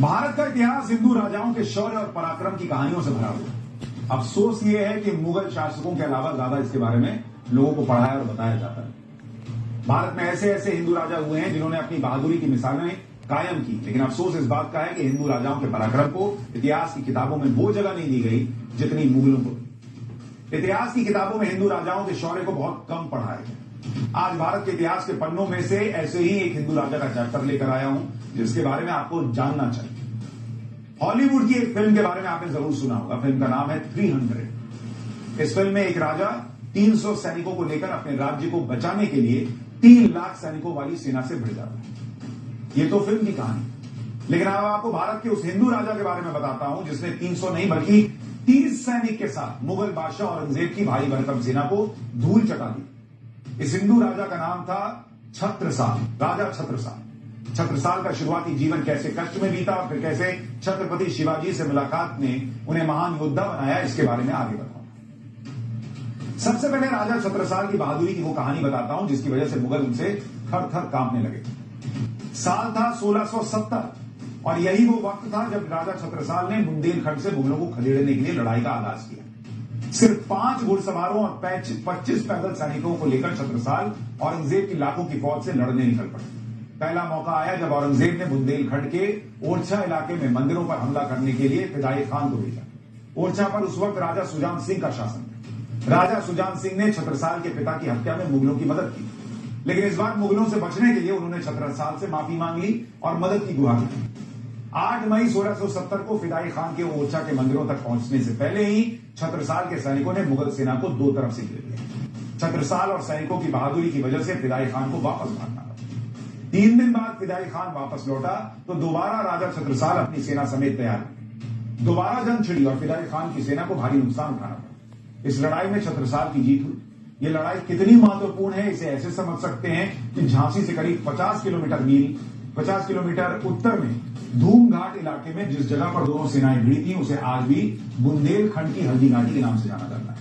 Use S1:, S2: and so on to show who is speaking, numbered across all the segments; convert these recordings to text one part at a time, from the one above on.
S1: भारत का इतिहास हिंदू राजाओं के शौर्य और पराक्रम की कहानियों से भरा हुआ है। अफसोस यह है कि मुगल शासकों के अलावा ज्यादा इसके बारे में लोगों को पढ़ाया और बताया जाता है। भारत में ऐसे ऐसे हिंदू राजा हुए हैं जिन्होंने अपनी बहादुरी की मिसालें कायम की, लेकिन अफसोस इस बात का है कि हिंदू राजाओं के पराक्रम को इतिहास की किताबों में वो जगह नहीं दी गई जितनी मुगलों को। इतिहास की किताबों में हिंदू राजाओं के शौर्य को बहुत कम पढ़ाया गया। आज भारत के इतिहास के पन्नों में से ऐसे ही एक हिंदू राजा का चैप्टर लेकर आया हूं जिसके बारे में आपको जानना चाहिए। हॉलीवुड की एक फिल्म के बारे में आपने जरूर सुना होगा। फिल्म का नाम है 300। इस फिल्म में एक राजा 300 सैनिकों को लेकर अपने राज्य को बचाने के लिए 3 लाख सैनिकों वाली सेना से भिड़ जाता है। ये तो फिल्म की कहानी, लेकिन अब आपको भारत के उस हिंदू राजा के बारे में बताता हूं जिसने 300 नहीं बल्कि 30 सैनिक के साथ मुगल बादशाह औरंगजेब की भारी भरकम सेना को धूल चटा दी। इस हिंदू राजा का नाम था छत्रसाल, राजा छत्रसाल। छत्रसाल का शुरुआती जीवन कैसे कष्ट में बीता और फिर कैसे छत्रपति शिवाजी से मुलाकात ने उन्हें महान योद्धा बनाया, इसके बारे में आगे बताऊंगा। सबसे पहले राजा छत्रसाल की बहादुरी की वो कहानी बताता हूं जिसकी वजह से मुगल उनसे थर थर कांपने लगे। साल था 1670 और यही वो वक्त था जब राजा छत्रसाल ने बुंदेलखंड से मुगलों को खदेड़ने के लिए लड़ाई का आगाज किया। सिर्फ 5 घुड़सवारों और 25 पैदल सैनिकों को लेकर छत्रसाल औरंगजेब की लाखों की फौज से लड़ने निकल पड़े। पहला मौका आया जब औरंगजेब ने बुंदेलखंड के ओरछा इलाके में मंदिरों पर हमला करने के लिए फिदाई खान को भेजा। ओरछा पर उस वक्त राजा सुजान सिंह का शासन था। राजा सुजान सिंह ने छत्रसाल के पिता की हत्या में मुगलों की मदद की, लेकिन इस बार मुगलों से बचने के लिए उन्होंने छत्रसाल से माफी मांग ली और मदद की गुहार की। 8 मई 1670 को फिदाई खान के ओरछा के मंदिरों तक पहुंचने से पहले ही छत्रसाल के सैनिकों ने मुगल सेना को 2 तरफ से घेर लिया। छत्रसाल और सैनिकों की बहादुरी की वजह से फिदाई खान को वापस भागना पड़ा। 3 दिन बाद फिदाई खान वापस लौटा तो दोबारा राजा छत्रसाल अपनी सेना समेत तैयार हुए। दोबारा जंग छिड़ी और फिदाई खान की सेना को भारी नुकसान उठाना पड़ा। इस लड़ाई में छत्रसाल की जीत हुई। ये लड़ाई कितनी महत्वपूर्ण है इसे ऐसे समझ सकते हैं कि झांसी से करीब 50 किलोमीटर उत्तर में धूमघाट इलाके में जिस जगह पर दोनों सेनाएं भिड़ी थी उसे आज भी बुंदेलखंड की हल्दी घाटी के नाम से जाना जाता है।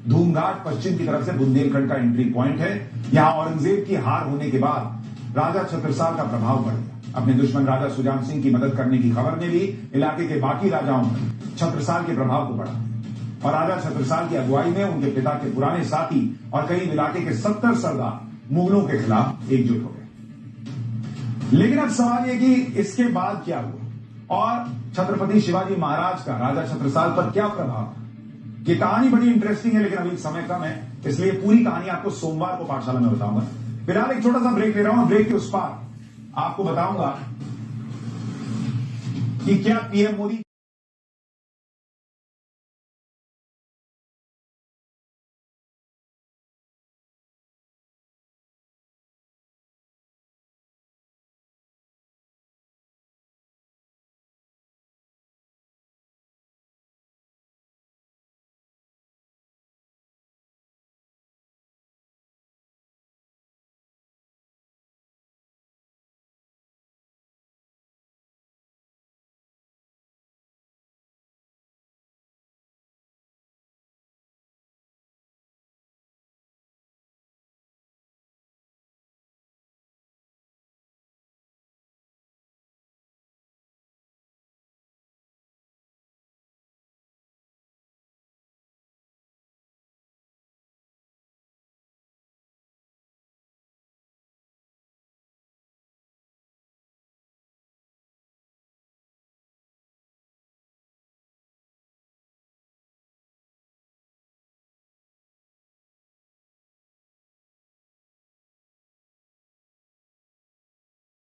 S1: धूमघाट पश्चिम की तरफ से बुंदेलखंड का एंट्री पॉइंट है। यहां औरंगजेब की हार होने के बाद राजा छत्रसाल का प्रभाव बढ़ गया। अपने दुश्मन राजा सुजान सिंह की मदद करने की खबर ने भी इलाके के बाकी राजाओं में छत्रसाल के प्रभाव को बढ़ा और राजा छत्रसाल की अगुवाई में उनके पिता के पुराने साथी और करीब इलाके के 70 सरदार मुगलों के खिलाफ एकजुट हो गए। लेकिन अब सवाल यह कि इसके बाद क्या हुआ और छत्रपति शिवाजी महाराज का राजा छत्रसाल पर क्या प्रभाव था। ये कहानी बड़ी इंटरेस्टिंग है, लेकिन अभी समय कम है, इसलिए पूरी कहानी आपको सोमवार को पाठशाला में बताऊंगा। फिलहाल एक छोटा सा ब्रेक ले रहा हूं। ब्रेक के उस पार आपको बताऊंगा कि क्या पीएम मोदी